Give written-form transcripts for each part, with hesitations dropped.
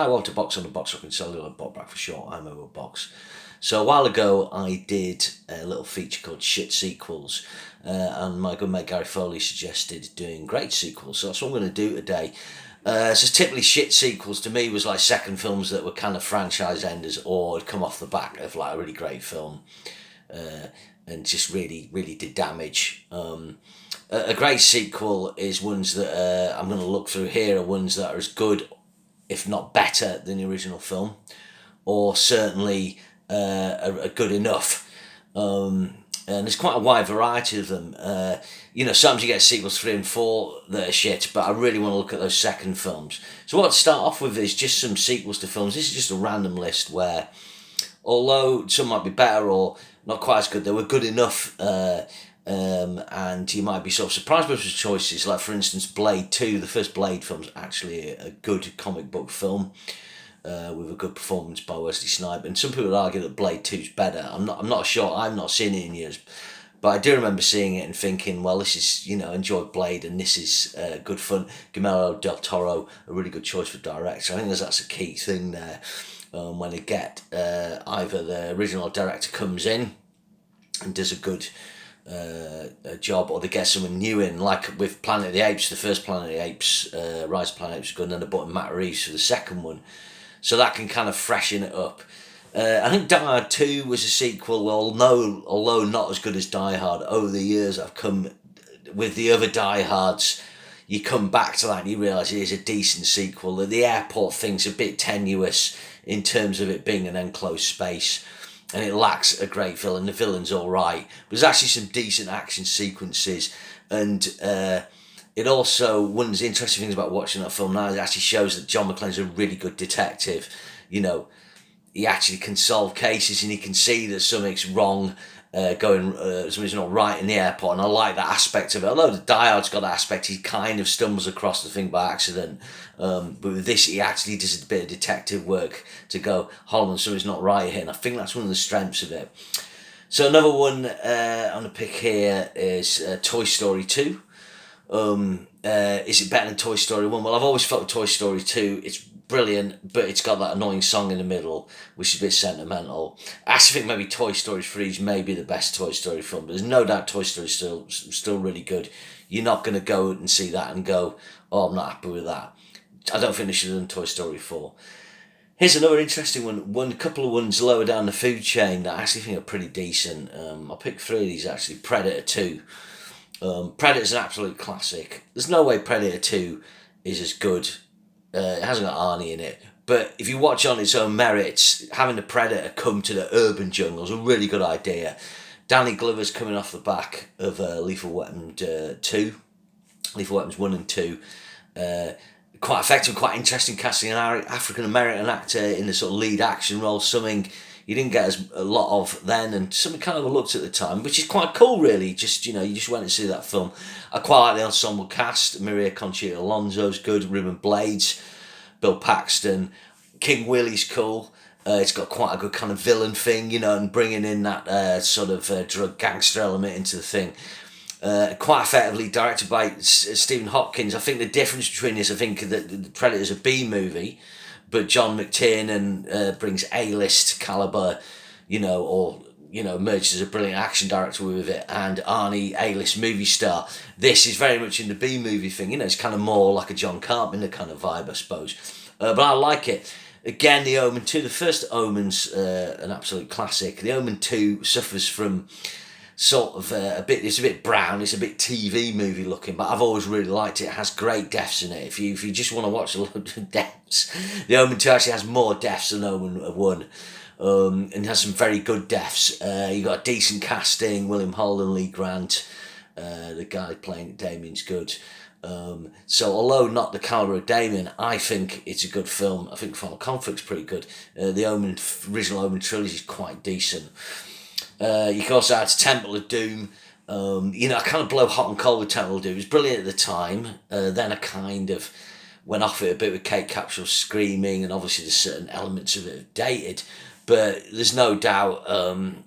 high water box on the box up in cellular, bought back for short, I'm over box. So a while ago I did a little feature called Shit Sequels, and my good mate Gary Foley suggested doing great sequels, so that's what I'm going to do today. So typically shit sequels to me was like second films that were kind of franchise enders or had come off the back of like a really great film, and just really, really did damage. A great sequel is ones that I'm going to look through here are ones that are as good, if not better, than the original film, or certainly are good enough. And there's quite a wide variety of them. Sometimes you get sequels 3 and 4 that are shit, but I really want to look at those second films. So what I'd start off with is just some sequels to films. This is just a random list where, although some might be better or not quite as good, they were good enough, and you might be sort of surprised by those choices. Like, for instance, Blade 2, the first Blade film, is actually a good comic book film. With a good performance by Wesley Snipes, and some people would argue that Blade 2 is better. I'm not sure. I've not seen it in years, but I do remember seeing it and thinking, well, this is, enjoyed Blade, and this is good fun. Guillermo del Toro, a really good choice for director. I think that's a key thing there. When they get either the original director comes in and does a good job, or they get someone new in, like with Planet of the Apes. The first Planet of the Apes, Rise of Planet of the Apes, was good, and then they brought in Matt Reeves for the second one. So that can kind of freshen it up. I think Die Hard 2 was a sequel, although not as good as Die Hard. Over the years I've come with the other Die Hards, you come back to that and you realise it is a decent sequel. The airport thing's a bit tenuous in terms of it being an enclosed space, and it lacks a great villain. The villain's alright, but there's actually some decent action sequences, and it also, one of the interesting things about watching that film now, is it actually shows that John McClane's a really good detective. He actually can solve cases, and he can see that something's wrong, something's not right in the airport, and I like that aspect of it. Although the Die Hard's got that aspect, he kind of stumbles across the thing by accident. But with this, he actually does a bit of detective work to go, hold on, something's not right here, and I think that's one of the strengths of it. So another one on the pick here is Toy Story 2. Is it better than Toy Story 1? Well, I've always felt Toy Story 2, it's brilliant, but it's got that annoying song in the middle, which is a bit sentimental. I actually think maybe Toy Story 3 is maybe the best Toy Story film, but there's no doubt Toy Story is still really good. You're not going to go and see that and go, oh, I'm not happy with that. I don't think they should have done Toy Story 4. Here's another interesting one. A couple of ones lower down the food chain that I actually think are pretty decent. I'll pick 3 of these actually. Predator 2. Predator's an absolute classic. There's no way Predator 2 is as good. It hasn't got Arnie in it. But if you watch on its own merits, having the Predator come to the urban jungle is a really good idea. Danny Glover's coming off the back of Lethal Weapon 2. Lethal Weapons 1 and 2. Quite effective, quite interesting casting an African-American actor in the sort of lead action role. Something you didn't get a lot of then, and something kind of overlooked at the time, which is quite cool, really. Just, you just went to see that film. I quite like the ensemble cast. Maria Conchita Alonso's good. Ruben Blades, Bill Paxton, King Willie's cool. It's got quite a good kind of villain thing, and bringing in that sort of drug gangster element into the thing. Quite effectively directed by Stephen Hopkins. I think the difference between this, I think that the Predator's a B movie, but John McTiernan brings A-list caliber, merges as a brilliant action director with it, and Arnie, A-list movie star. This is very much in the B movie thing, it's kind of more like a John Carpenter kind of vibe, I suppose. But I like it. Again, The Omen 2, the first Omen's an absolute classic. The Omen 2 suffers from sort of it's a bit brown, it's a bit TV movie looking, but I've always really liked it. It has great deaths in it. If you just want to watch a load of deaths, The Omen 2 actually has more deaths than Omen 1, and has some very good deaths. You got decent casting, William Holden, Lee Grant, the guy playing Damien's good. So although not the caliber of Damien, I think it's a good film. I think Final Conflict's pretty good. The original Omen trilogy is quite decent. You can also add Temple of Doom. I kind of blow hot and cold with Temple of Doom. It was brilliant at the time. Then I kind of went off it a bit with Kate Capshaw screaming, and obviously there's certain elements of it dated. But there's no doubt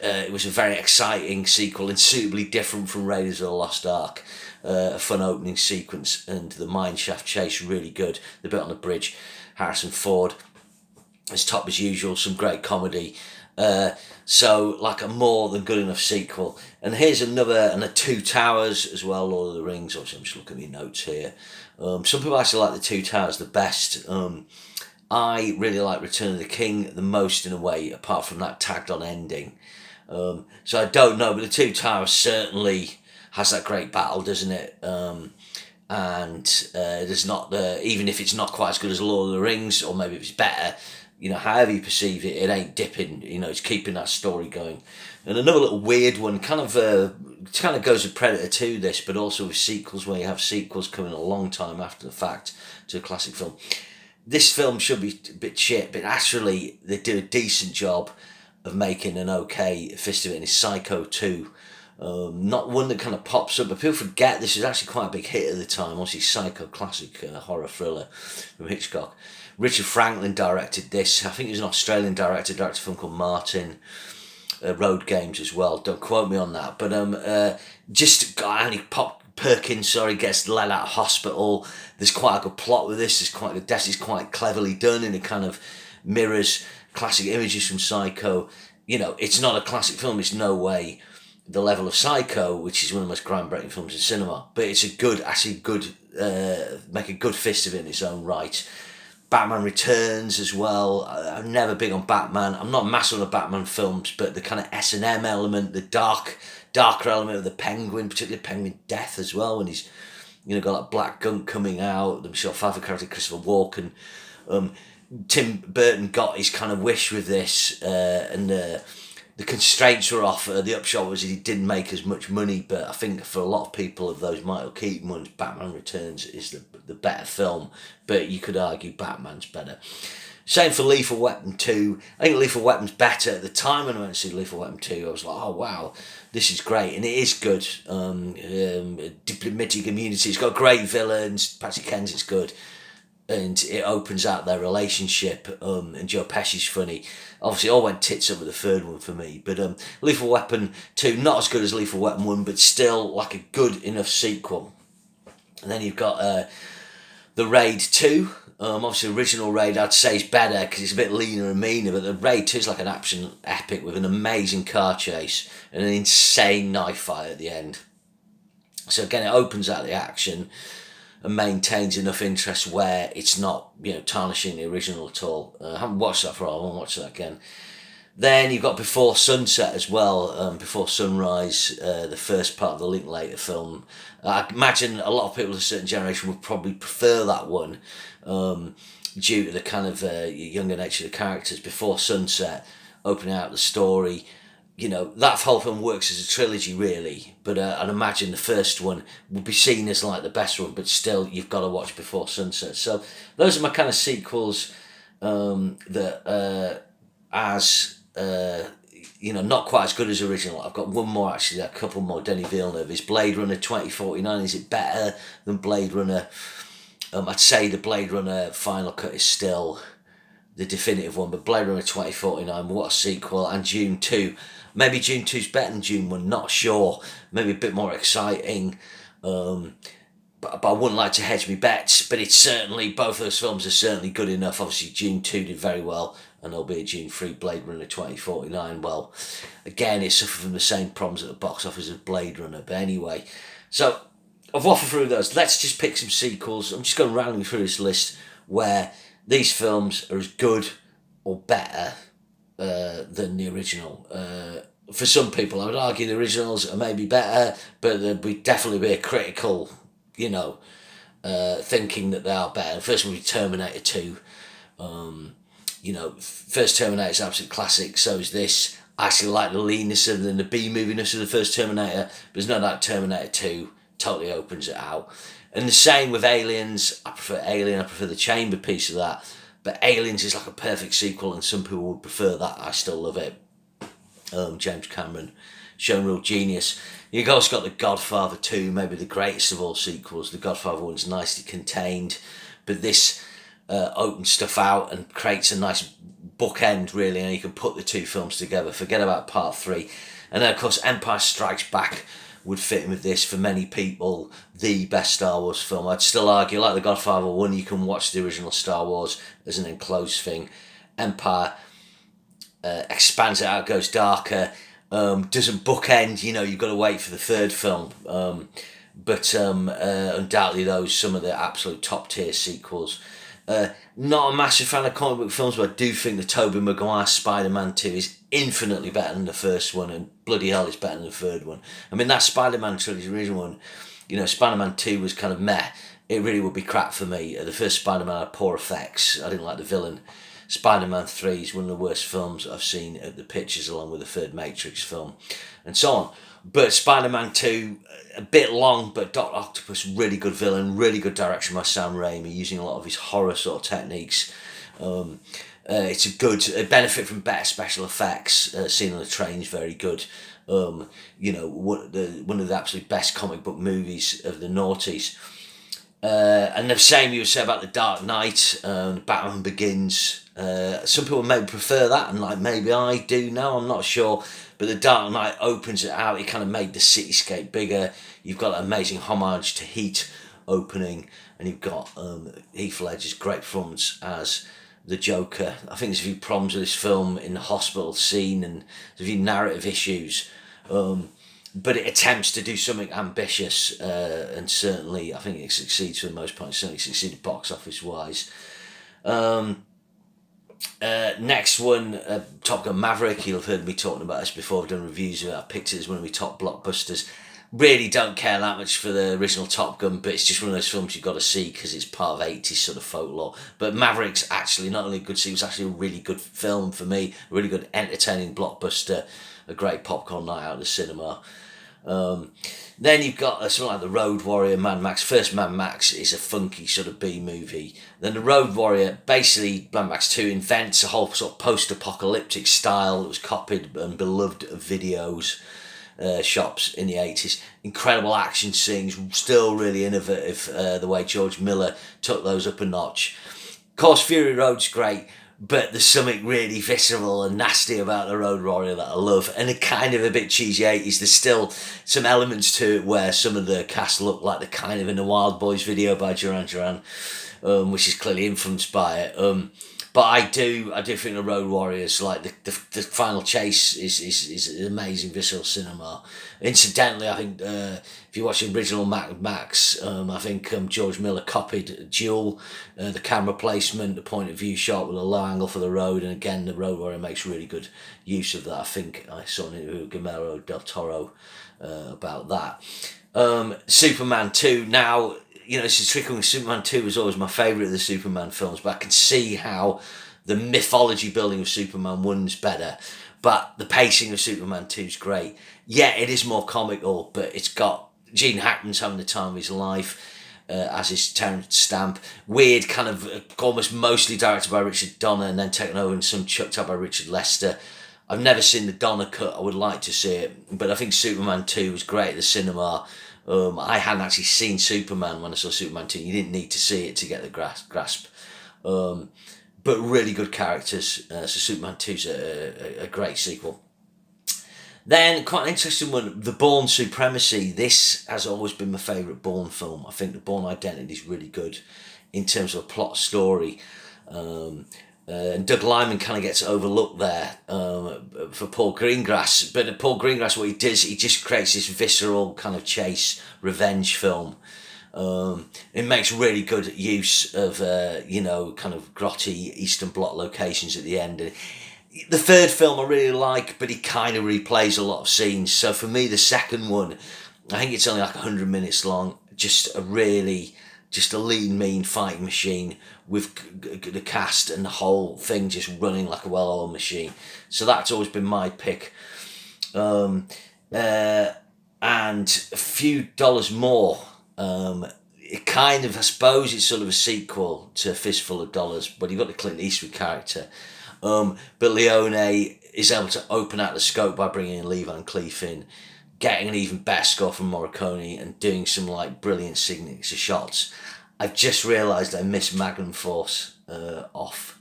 it was a very exciting sequel and suitably different from Raiders of the Lost Ark. A fun opening sequence, and the mineshaft chase really good. The bit on the bridge, Harrison Ford. It's top as usual, some great comedy. So like a more than good enough sequel. And here's another, and the Two Towers as well, Lord of the Rings. Obviously, I'm just looking at my notes here. Some people actually like the Two Towers the best. I really like Return of the King the most in a way, apart from that tagged on ending. So I don't know, but the Two Towers certainly has that great battle, doesn't it? And there's not even if it's not quite as good as Lord of the Rings, or maybe if it's better, however you perceive it, it ain't dipping. It's keeping that story going. And another little weird one, kind of goes with Predator 2, this, but also with sequels, where you have sequels coming a long time after the fact to a classic film. This film should be a bit shit, but actually they do a decent job of making an okay fist of it. And it's Psycho 2. Not one that kind of pops up, but people forget this is actually quite a big hit at the time. Obviously, Psycho, classic horror thriller from Hitchcock. Richard Franklin directed this. I think he was an Australian director, directed a film called Martin. Road Games as well. Don't quote me on that. But just Annie Perkins, gets let out of hospital. There's quite a good plot with this. There's quite good death. It's quite cleverly done, and it kind of mirrors classic images from Psycho. It's not a classic film. It's no way the level of Psycho, which is one of the most groundbreaking films in cinema. But it's make a good fist of it in its own right. Batman Returns as well. I'm never big on Batman. I'm not massive on Batman films, but the kind of S&M element, the darker element of the Penguin, particularly Penguin Death as well, when he's got that black gunk coming out. The Michelle Pfeiffer character, Christopher Walken. Tim Burton got his kind of wish with this, and the constraints were off. The upshot was he didn't make as much money, but I think for a lot of people, of those Michael Keaton ones, Batman Returns is the better film, but you could argue Batman's better. Same for Lethal Weapon 2. I think Lethal Weapon's better. At the time when I went to see Lethal Weapon 2, I was like, oh wow, this is great. And it is good. Diplomatic immunity. It's got great villains. Patsy Kensitt's good. And it opens out their relationship, and Joe Pesci's funny. Obviously, it all went tits up with the third one for me. But Lethal Weapon 2, not as good as Lethal Weapon 1, but still like a good enough sequel. And then you've got The Raid 2. Obviously, the original Raid, I'd say, is better because it's a bit leaner and meaner, but The Raid 2 is like an action epic with an amazing car chase and an insane knife fight at the end. So again, it opens out the action and maintains enough interest where it's not, tarnishing the original at all. I haven't watched that for a while. I won't watch that again. Then you've got Before Sunset as well, Before Sunrise, the first part of the Linklater film. I imagine a lot of people of a certain generation would probably prefer that one, due to the kind of younger nature of the characters. Before Sunset, opening out the story, that whole film works as a trilogy, really. But I'd imagine the first one would be seen as like the best one, but still, you've got to watch Before Sunset. So those are my kind of sequels that, not quite as good as original. I've got one more, actually, a couple more. Denis Villeneuve. Is Blade Runner 2049, is it better than Blade Runner? I'd say the Blade Runner Final Cut is still the definitive one, but Blade Runner 2049, what a sequel. And Dune 2. Maybe Dune 2's better than Dune 1, not sure. Maybe a bit more exciting. But I wouldn't like to hedge my bets. But it's certainly, both those films are certainly good enough. Obviously, Dune 2 did very well, and there'll be a Dune 3, Blade Runner 2049. Well, again, it suffered from the same problems at the box office as Blade Runner. But anyway, so I've waffled through those. Let's just pick some sequels. I'm just going rounding through this list where these films are as good or better than the original. For some people, I would argue the originals are maybe better, but there'd definitely be a critical, thinking that they are better. First one would be Terminator 2. First Terminator is an absolute classic, so is this. I actually like the leanness and the B-moviness of the first Terminator, but there's no doubt Terminator 2 totally opens it out. And the same with Aliens. I prefer Alien, I prefer the chamber piece of that. But Aliens is like a perfect sequel, and some people would prefer that. I still love it. James Cameron, shown real genius. You've also got The Godfather 2, maybe the greatest of all sequels. The Godfather 1's nicely contained, but this opens stuff out and creates a nice bookend, really, and you can put the two films together. Forget about part 3. And then, of course, Empire Strikes Back would fit in with this. For many people, the best Star Wars film. I'd still argue, like The Godfather 1, you can watch the original Star Wars as an enclosed thing. Empire expands it out, goes darker, doesn't bookend. You've got to wait for the third film. But undoubtedly, those some of the absolute top tier sequels. Not a massive fan of comic book films, but I do think the Tobey Maguire Spider-Man 2 is infinitely better than the first one, and bloody hell, it's better than the third one. I mean, that Spider-Man trilogy, the original one, Spider-Man 2 was kind of meh. It really would be crap for me. The first Spider-Man had poor effects. I didn't like the villain. Spider-Man 3 is one of the worst films I've seen at the pictures, along with the third Matrix film, and so on. But Spider-Man 2, a bit long, but Dr. Octopus, really good villain, really good direction by Sam Raimi, using a lot of his horror sort of techniques. It's a benefit from better special effects. Scene on the train is very good. One of the absolute best comic book movies of the noughties. And the same you would say about The Dark Knight, Batman Begins. Some people maybe prefer that, and maybe I do now, I'm not sure. But The Dark Knight opens it out. It kind of made the cityscape bigger. You've got an amazing homage to Heat opening, and you've got Heath Ledger's great performance as the Joker. I think there's a few problems with this film in the hospital scene, and there's a few narrative issues. But it attempts to do something ambitious, and certainly I think it succeeds for the most part. It certainly succeeded box office wise. Next one, Top Gun Maverick. You'll have heard me talking about this before. I've done reviews of it. I've picked it as one of my top blockbusters. Really don't care that much for the original Top Gun, but it's just one of those films you've got to see because it's part of 80s sort of folklore. But Maverick's actually not only a good scene, it's actually a really good film for me. A really good, entertaining blockbuster. A great popcorn night out of the cinema. Then you've got something like The Road Warrior, Mad Max. First Mad Max is a funky sort of B movie. Then The Road Warrior, basically Mad Max 2 invents a whole sort of post-apocalyptic style that was copied and beloved of videos shops in the 80s. Incredible action scenes, still really innovative, the way George Miller took those up a notch. Of course, Fury Road's great, but there's something really visceral and nasty about The Road Warrior that I love, and it kind of a bit cheesy 80s. There's still some elements to it where some of the cast look like they're kind of in the Wild Boys video by Duran Duran, which is clearly influenced by it. But I do think The Road Warriors, like the final chase, is amazing visceral cinema. Incidentally, I think if you watch the original Mad Max, I think George Miller copied Duel, the camera placement, the point of view shot with a low angle for the road, and again The Road Warrior makes really good use of that. I think I saw an interview with Guillermo del Toro about that. Superman 2 now. This is tricky. Superman 2 was always my favourite of the Superman films, but I can see how the mythology building of Superman 1's better, but the pacing of Superman 2 is great. Yeah, it is more comical, but it's got Gene Hackman's having the time of his life, as is Terrence Stamp. Weird, kind of almost mostly directed by Richard Donner and then taken over and some chucked up by Richard Lester. I've never seen the Donner cut. I would like to see it, but I think Superman 2 was great at the cinema. I hadn't actually seen Superman when I saw Superman 2. You didn't need to see it to get the grasp. But really good characters. So Superman 2's a great sequel. Then, quite an interesting one, The Bourne Supremacy. This has always been my favourite Bourne film. I think the Bourne identity is really good in terms of a plot story. And Doug Liman kind of gets overlooked there for Paul Greengrass. But Paul Greengrass, what he does, he just creates this visceral kind of chase, revenge film. It makes really good use of, kind of grotty Eastern Bloc locations at the end. The third film I really like, but he kind of replays a lot of scenes. So for me, the second one, I think it's only like 100 minutes long. Just a lean, mean fighting machine with the cast and the whole thing just running like a well-oiled machine. So that's always been my pick. And a few dollars more. It kind of, I suppose it's sort of a sequel to Fistful of Dollars, but you've got the Clint Eastwood character. But Leone is able to open out the scope by bringing in Lee Van Cleef in, getting an even better score from Morricone and doing some brilliant signature shots. I've just realised I missed Magnum Force off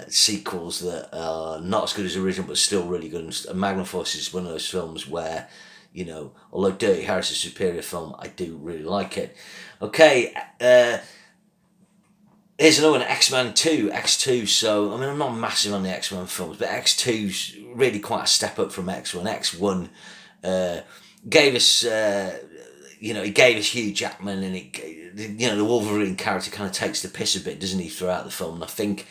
sequels that are not as good as the original but still really good. And Magnum Force is one of those films where, although Dirty Harry's a superior film, I do really like it. Okay, Here's another one, X-Men 2, X2. So, I mean, I'm not massive on the X-Men films, but X2's really quite a step up from X1. X1 uh, gave us, he gave us Hugh Jackman, and the Wolverine character kind of takes the piss a bit, doesn't he, throughout the film? And I think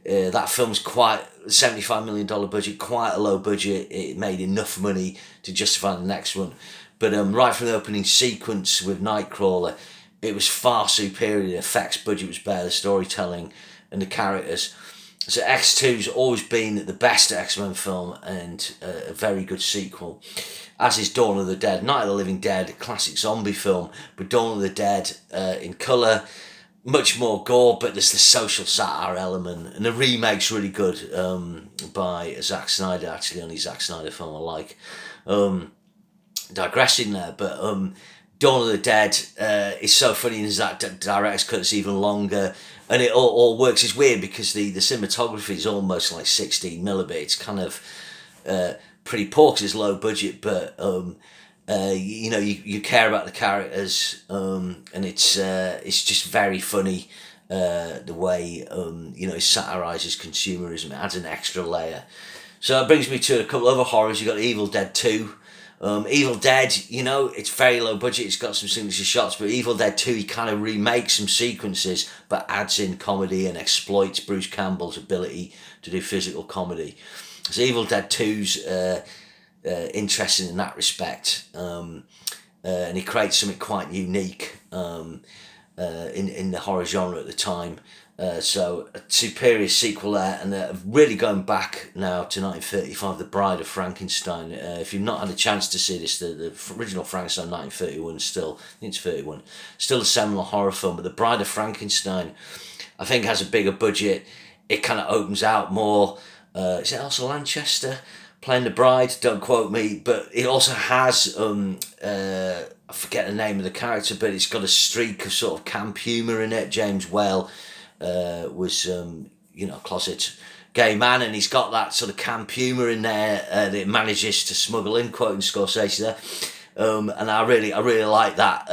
that film's quite $75 million budget, quite a low budget. It made enough money to justify the next one. But right from the opening sequence with Nightcrawler, it was far superior. The effects budget was better, the storytelling and the characters. So X2's always been the best X-Men film, and a very good sequel. As is Dawn of the Dead. Night of the Living Dead, a classic zombie film, but Dawn of the Dead in colour, much more gore, but there's the social satire element. And the remake's really good by Zack Snyder, actually, only Zack Snyder film I like. Digressing there, but Dawn of the Dead is so funny, and Zack directs cut it's even longer, and it all works. It's weird because the cinematography is almost like 16mm. It's kind of pretty poor because it's low budget, but you care about the characters, and it's just very funny. The way it satirises consumerism, it adds an extra layer. So that brings me to a couple other horrors. You got Evil Dead 2. Evil Dead, it's very low budget, it's got some signature shots, but Evil Dead 2, he kind of remakes some sequences, but adds in comedy and exploits Bruce Campbell's ability to do physical comedy. So Evil Dead 2's interesting in that respect, and he creates something quite unique in the horror genre at the time. So a superior sequel there, and really going back now to 1935, The Bride of Frankenstein. If you've not had a chance to see this, the original Frankenstein 1931 still, I think it's 31, still a seminal horror film, but The Bride of Frankenstein, I think, has a bigger budget. It kind of opens out more. Is it Elsa Lanchester playing the bride? Don't quote me, but it also has I forget the name of the character, but it's got a streak of sort of camp humour in it. James Whale was a closet gay man, and he's got that sort of camp humour in there that it manages to smuggle in, quoting Scorsese there. And I really like that.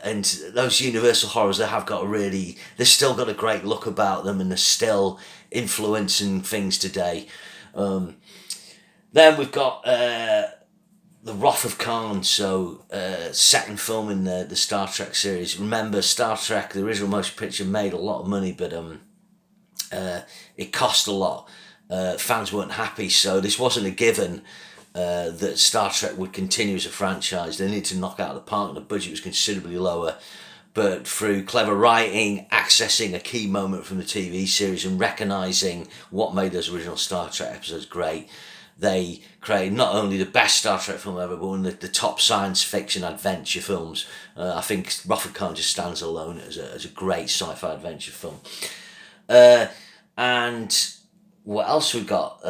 And those Universal horrors, they've still got a great look about them, and they're still influencing things today. Then we've got The Wrath of Khan, so second film in the Star Trek series. Remember, Star Trek, the original motion picture, made a lot of money, but it cost a lot. Fans weren't happy, so this wasn't a given that Star Trek would continue as a franchise. They needed to knock out of the park, and the budget was considerably lower. But through clever writing, accessing a key moment from the TV series, and recognising what made those original Star Trek episodes great, they created not only the best Star Trek film ever, but one of the top science fiction adventure films. I think Wrath of Khan just stands alone as a great sci-fi adventure film. And what else we got?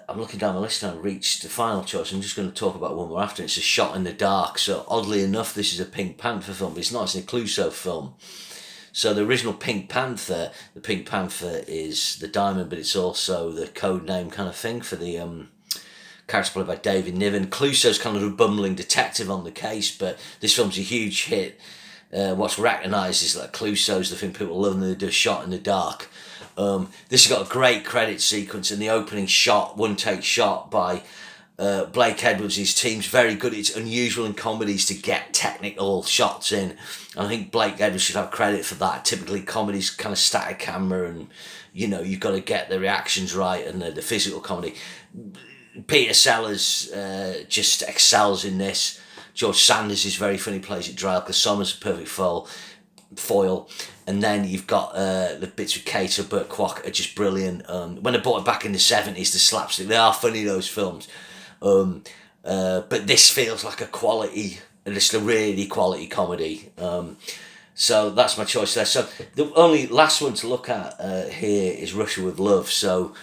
I'm looking down the list and I've reached the final choice. I'm just going to talk about one more after. It's A Shot in the Dark. So oddly enough, this is a Pink Panther film, but it's not. It's a Clouseau film. So the original Pink Panther, the Pink Panther is the diamond, but it's also the code name kind of thing for the character played by David Niven. Clouseau's kind of a bumbling detective on the case, but this film's a huge hit. What's recognised is that Clouseau's the thing people love, and they do A Shot in the Dark. This has got a great credit sequence, and the opening shot, one-take shot by Blake Edwards. His team's very good. It's unusual in comedies to get technical shots in. I think Blake Edwards should have credit for that. Typically, comedies kind of static camera, and you've got to get the reactions right, and the physical comedy. Peter Sellers just excels in this. George Sanders is very funny, plays it dry. Sommer's a perfect foil. And then you've got the bits with Kate or Burt Kwok are just brilliant. When I bought it back in the 70s, the slapstick, they are funny, those films. But this feels like just a really quality comedy. So that's my choice there. So the only last one to look at here is Russia with Love. So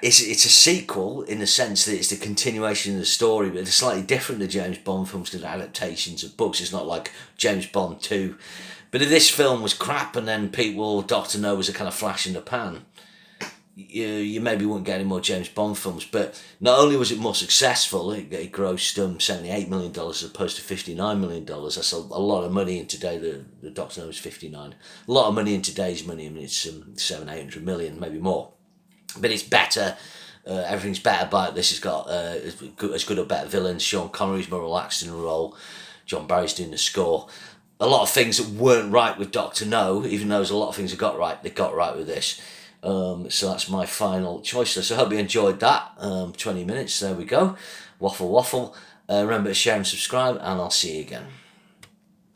it's a sequel in the sense that it's the continuation of the story, but it's slightly different to James Bond films because adaptations of books. It's not like James Bond 2. But if this film was crap and then Dr. No was a kind of flash in the pan, you maybe wouldn't get any more James Bond films. But not only was it more successful, it grossed $78 million as opposed to $59 million. That's a lot of money in today. The Doctor No is 59. A lot of money in today's money. I mean, it's 700-800 million, maybe more. But it's better. Everything's better about this. It's got as good or better villains. Sean Connery's more relaxed in the role. John Barry's doing the score. A lot of things that weren't right with Doctor No, even though there's a lot of things they got right with this. So that's my final choice list. I hope you enjoyed that. 20 minutes, there we go. Waffle, waffle. Remember to share and subscribe, and I'll see you again.